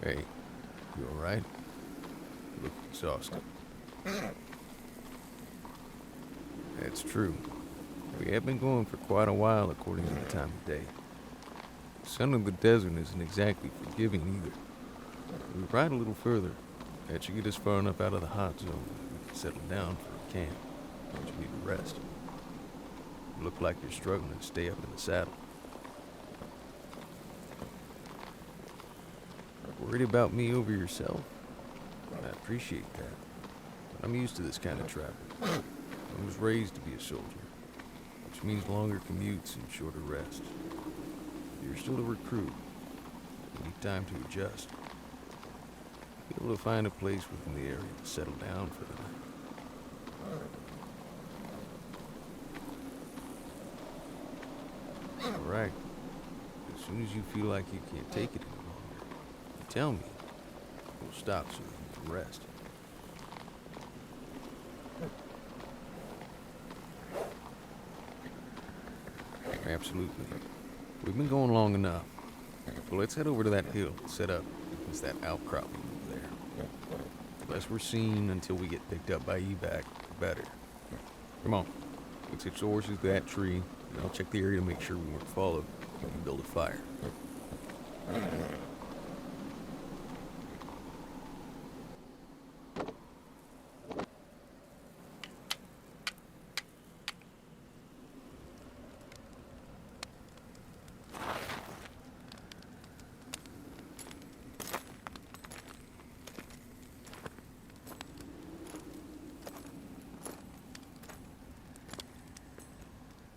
Hey, you alright? You look exhausted. That's true. We have been going for quite a while according to the time of day. The sun of the desert isn't exactly forgiving either. If we ride a little further, that should get us far enough out of the hot zone that we can settle down for a camp, which we need to rest. You look like you're struggling to stay up in the saddle. Worried about me over yourself? I appreciate that, but I'm used to this kind of travel. I was raised to be a soldier, which means longer commutes and shorter rests. You're still a recruit. You need time to adjust. Be able to find a place within the area to settle down for the night. Alright. As soon as you feel like you can't take it any longer, you tell me. We'll stop so you can rest. Absolutely. We've been going long enough. Well, let's head over to that hill and set up against that outcropping over there. The less we're seen until we get picked up by evac, the better. Come on. Let's hitch the horses to that tree, and I'll check the area to make sure we weren't followed. We can build a fire.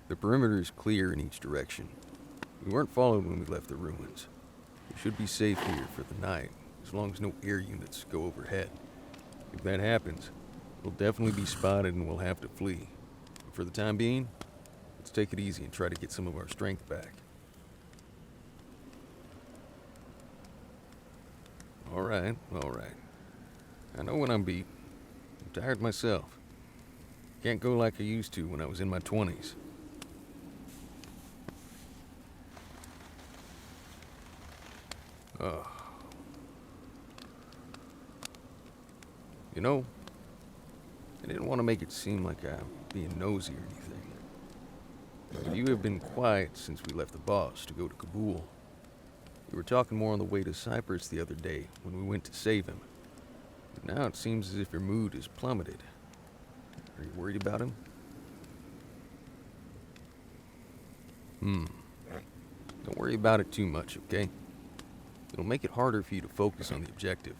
The perimeter is clear in each direction. We weren't followed when we left the ruins. We should be safe here for the night, as long as no air units go overhead. If that happens, we'll definitely be spotted and we'll have to flee. But for the time being, let's take it easy and try to get some of our strength back. Alright. I know when I'm beat. I'm tired myself. Can't go like I used to when I was in my 20s. You know, I didn't want to make it seem like I'm being nosy or anything. But you have been quiet since we left the boss to go to Kabul. We were talking more on the way to Cyprus the other day when we went to save him. But now it seems as if your mood has plummeted. Are you worried about him? Don't worry about it too much, okay? It'll make it harder for you to focus on the objective.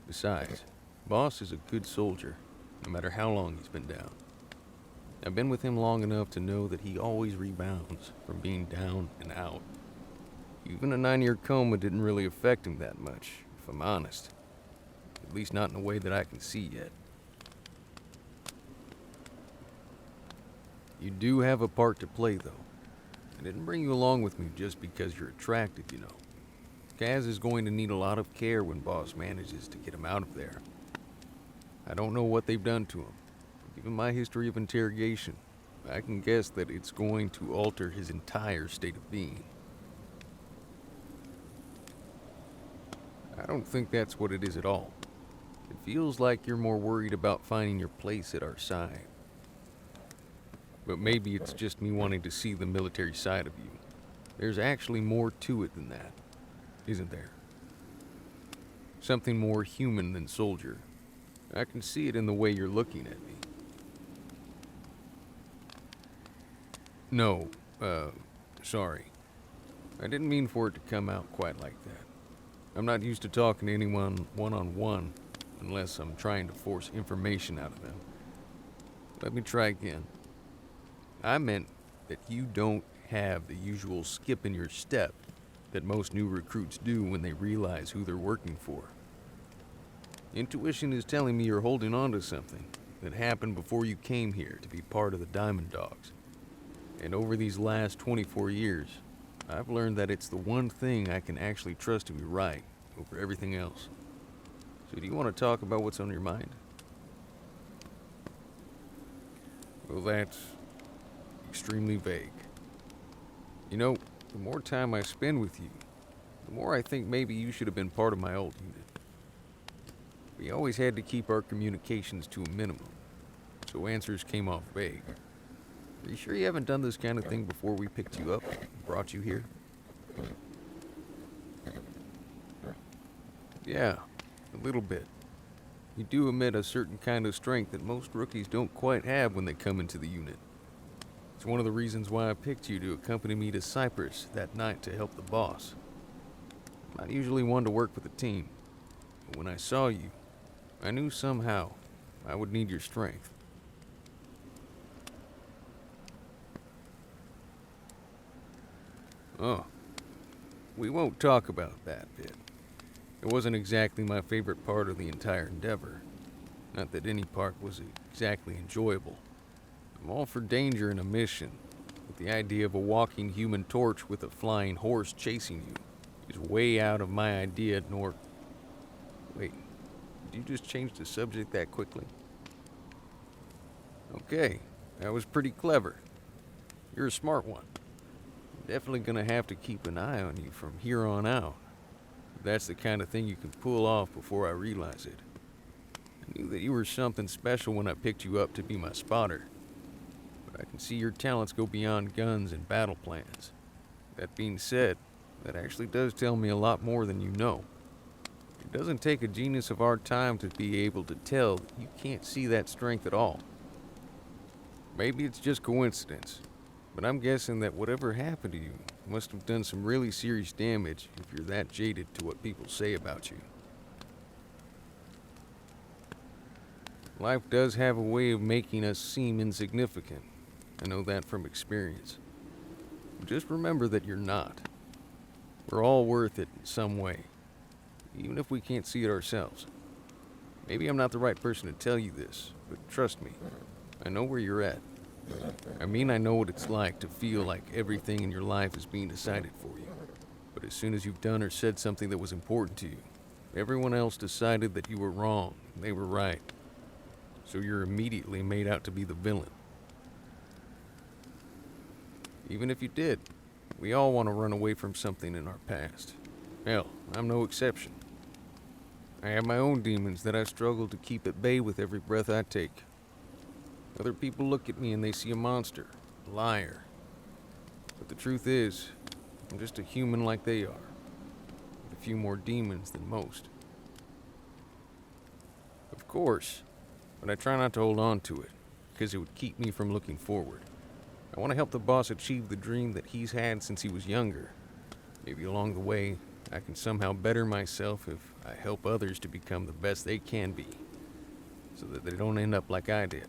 Besides, Boss is a good soldier, no matter how long he's been down. I've been with him long enough to know that he always rebounds from being down and out. Even a 9-year coma didn't really affect him that much, if I'm honest. At least not in a way that I can see yet. You do have a part to play, though. I didn't bring you along with me just because you're attractive, you know. Kaz is going to need a lot of care when Boss manages to get him out of there. I don't know what they've done to him. Given my history of interrogation, I can guess that it's going to alter his entire state of being. I don't think that's what it is at all. It feels like you're more worried about finding your place at our side. But maybe it's just me wanting to see the military side of you. There's actually more to it than that, isn't there? Something more human than soldier. I can see it in the way you're looking at me. No, sorry. I didn't mean for it to come out quite like that. I'm not used to talking to anyone one-on-one unless I'm trying to force information out of them. Let me try again. I meant that you don't have the usual skip in your step that most new recruits do when they realize who they're working for. Intuition is telling me you're holding on to something that happened before you came here to be part of the Diamond Dogs. And over these last 24 years, I've learned that it's the one thing I can actually trust to be right over everything else. So do you want to talk about what's on your mind? Well, that's extremely vague. You know, the more time I spend with you, the more I think maybe you should have been part of my old unit. We always had to keep our communications to a minimum, so answers came off vague. Are you sure you haven't done this kind of thing before we picked you up and brought you here? Yeah, a little bit. You do emit a certain kind of strength that most rookies don't quite have when they come into the unit. It's one of the reasons why I picked you to accompany me to Cyprus that night to help the boss. I'm not usually one to work with a team, but when I saw you, I knew somehow I would need your strength. Oh, we won't talk about that bit. It wasn't exactly my favorite part of the entire endeavor. Not that any part was exactly enjoyable. I'm all for danger in a mission, but the idea of a walking human torch with a flying horse chasing you is way out of my idea, nor... Wait, did you just change the subject that quickly? Okay, that was pretty clever. You're a smart one. I'm definitely gonna have to keep an eye on you from here on out. That's the kind of thing you can pull off before I realize it. I knew that you were something special when I picked you up to be my spotter, but I can see your talents go beyond guns and battle plans. That being said, that actually does tell me a lot more than you know. It doesn't take a genius of our time to be able to tell that you can't see that strength at all. Maybe it's just coincidence, but I'm guessing that whatever happened to you must have done some really serious damage if you're that jaded to what people say about you. Life does have a way of making us seem insignificant. I know that from experience. Just remember that you're not. We're all worth it in some way, even if we can't see it ourselves. Maybe I'm not the right person to tell you this, but trust me, I know where you're at. I mean, I know what it's like to feel like everything in your life is being decided for you. But as soon as you've done or said something that was important to you, everyone else decided that you were wrong and they were right. So you're immediately made out to be the villain. Even if you did, we all want to run away from something in our past. Hell, I'm no exception. I have my own demons that I struggle to keep at bay with every breath I take. Other people look at me and they see a monster, a liar. But the truth is, I'm just a human like they are, with a few more demons than most. Of course, but I try not to hold on to it, because it would keep me from looking forward. I want to help the boss achieve the dream that he's had since he was younger. Maybe along the way, I can somehow better myself if I help others to become the best they can be, so that they don't end up like I did.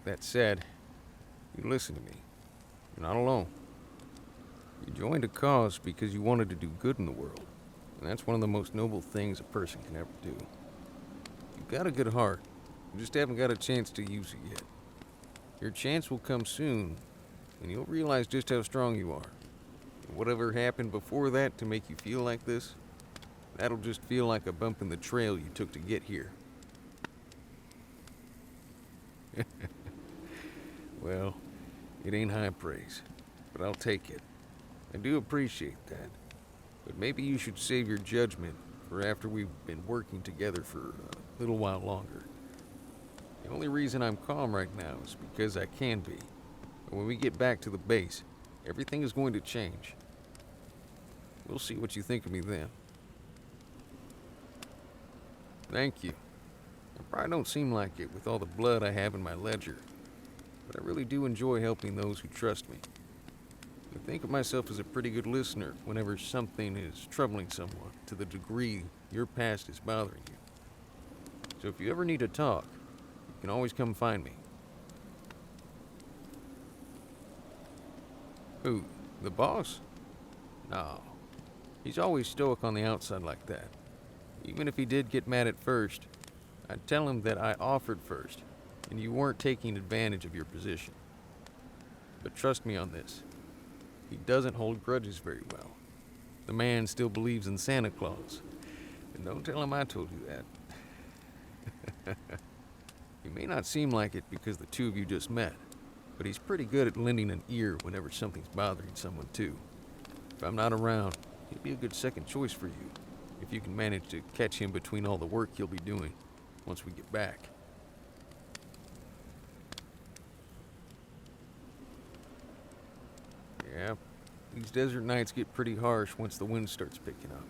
That said, you listen to me. You're not alone. You joined a cause because you wanted to do good in the world, and that's one of the most noble things a person can ever do. You've got a good heart, you just haven't got a chance to use it yet. Your chance will come soon, and you'll realize just how strong you are. And whatever happened before that to make you feel like this, that'll just feel like a bump in the trail you took to get here. Well, it ain't high praise, but I'll take it. I do appreciate that, but maybe you should save your judgment for after we've been working together for a little while longer. The only reason I'm calm right now is because I can be. But when we get back to the base, everything is going to change. We'll see what you think of me then. Thank you. I probably don't seem like it with all the blood I have in my ledger, but I really do enjoy helping those who trust me. I think of myself as a pretty good listener whenever something is troubling someone to the degree your past is bothering you. So if you ever need to talk, you can always come find me. Who? The boss? No. He's always stoic on the outside like that. Even if he did get mad at first, I'd tell him that I offered first, and you weren't taking advantage of your position. But trust me on this. He doesn't hold grudges very well. The man still believes in Santa Claus. And don't tell him I told you that. He may not seem like it because the two of you just met, but he's pretty good at lending an ear whenever something's bothering someone too. If I'm not around, He'd be a good second choice for you, if you can manage to catch him between all the work he'll be doing once we get back. Yeah, these desert nights get pretty harsh once the wind starts picking up.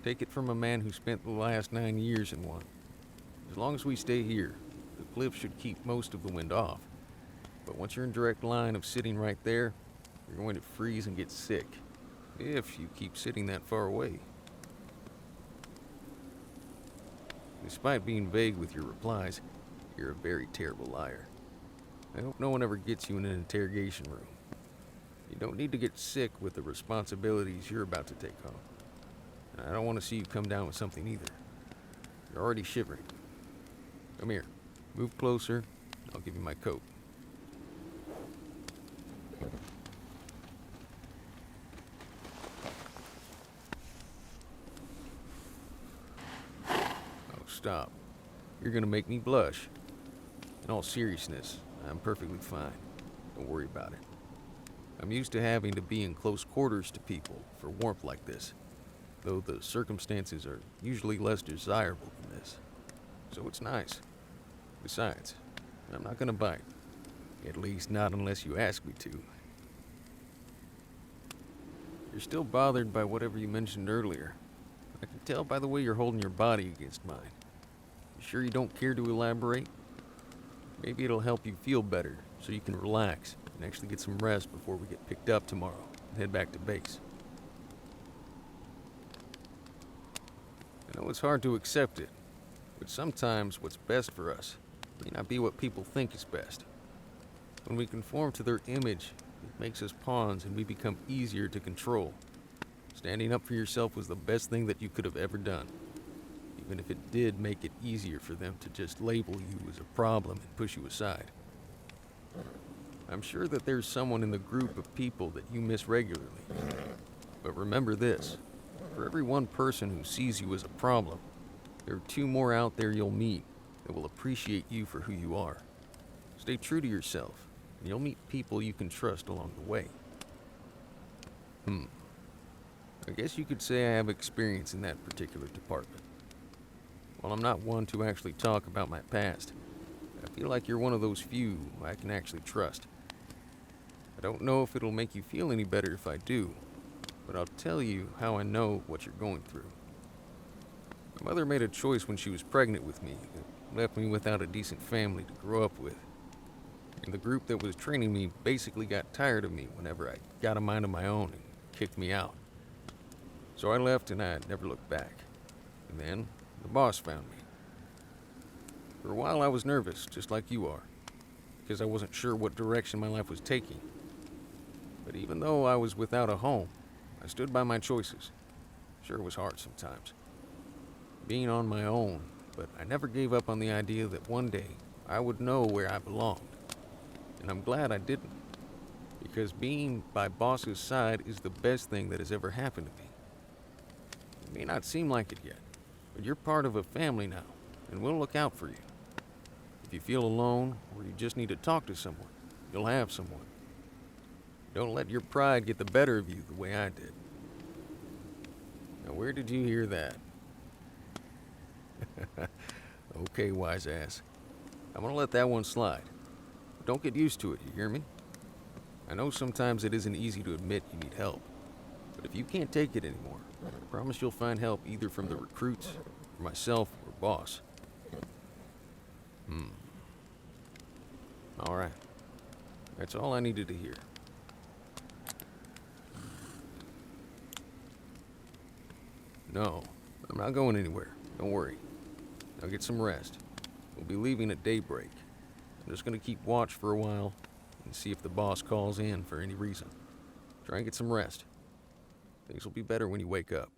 Take it from a man who spent the last 9 years in one. As long as we stay here, the cliff should keep most of the wind off. But once you're in direct line of sitting right there, you're going to freeze and get sick, if you keep sitting that far away. Despite being vague with your replies, you're a very terrible liar. I hope no one ever gets you in an interrogation room. You don't need to get sick with the responsibilities you're about to take on. And I don't want to see you come down with something either. You're already shivering. Come here. Move closer. I'll give you my coat. Oh, stop. You're gonna make me blush. In all seriousness, I'm perfectly fine. Don't worry about it. I'm used to having to be in close quarters to people for warmth like this, though the circumstances are usually less desirable than this. So it's nice. Besides, I'm not gonna bite. At least not unless you ask me to. You're still bothered by whatever you mentioned earlier. I can tell by the way you're holding your body against mine. You sure you don't care to elaborate? Maybe it'll help you feel better, so you can relax and actually get some rest before we get picked up tomorrow and head back to base. I know it's hard to accept it, but sometimes what's best for us may not be what people think is best. When we conform to their image, it makes us pawns and we become easier to control. Standing up for yourself was the best thing that you could have ever done, even if it did make it easier for them to just label you as a problem and push you aside. I'm sure that there's someone in the group of people that you miss regularly. But remember this, for every one person who sees you as a problem, there are 2 more out there you'll meet that will appreciate you for who you are. Stay true to yourself, and you'll meet people you can trust along the way. I guess you could say I have experience in that particular department. While I'm not one to actually talk about my past, I feel like you're one of those few I can actually trust. I don't know if it'll make you feel any better if I do, but I'll tell you how I know what you're going through. My mother made a choice when she was pregnant with me that left me without a decent family to grow up with. And the group that was training me basically got tired of me whenever I got a mind of my own and kicked me out. So I left and I never looked back. And then the boss found me. For a while I was nervous, just like you are, because I wasn't sure what direction my life was taking. But even though I was without a home, I stood by my choices. Sure, it was hard sometimes, being on my own, but I never gave up on the idea that one day I would know where I belonged. And I'm glad I didn't, because being by boss's side is the best thing that has ever happened to me. It may not seem like it yet, but you're part of a family now, and we'll look out for you. If you feel alone, or you just need to talk to someone, you'll have someone. Don't let your pride get the better of you the way I did. Now, where did you hear that? Okay, wise ass. I'm gonna let that one slide. But don't get used to it, you hear me? I know sometimes it isn't easy to admit you need help, but if you can't take it anymore, I promise you'll find help either from the recruits, or myself, or boss. All right. That's all I needed to hear. No, I'm not going anywhere. Don't worry. Now get some rest. We'll be leaving at daybreak. I'm just gonna keep watch for a while and see if the boss calls in for any reason. Try and get some rest. Things will be better when you wake up.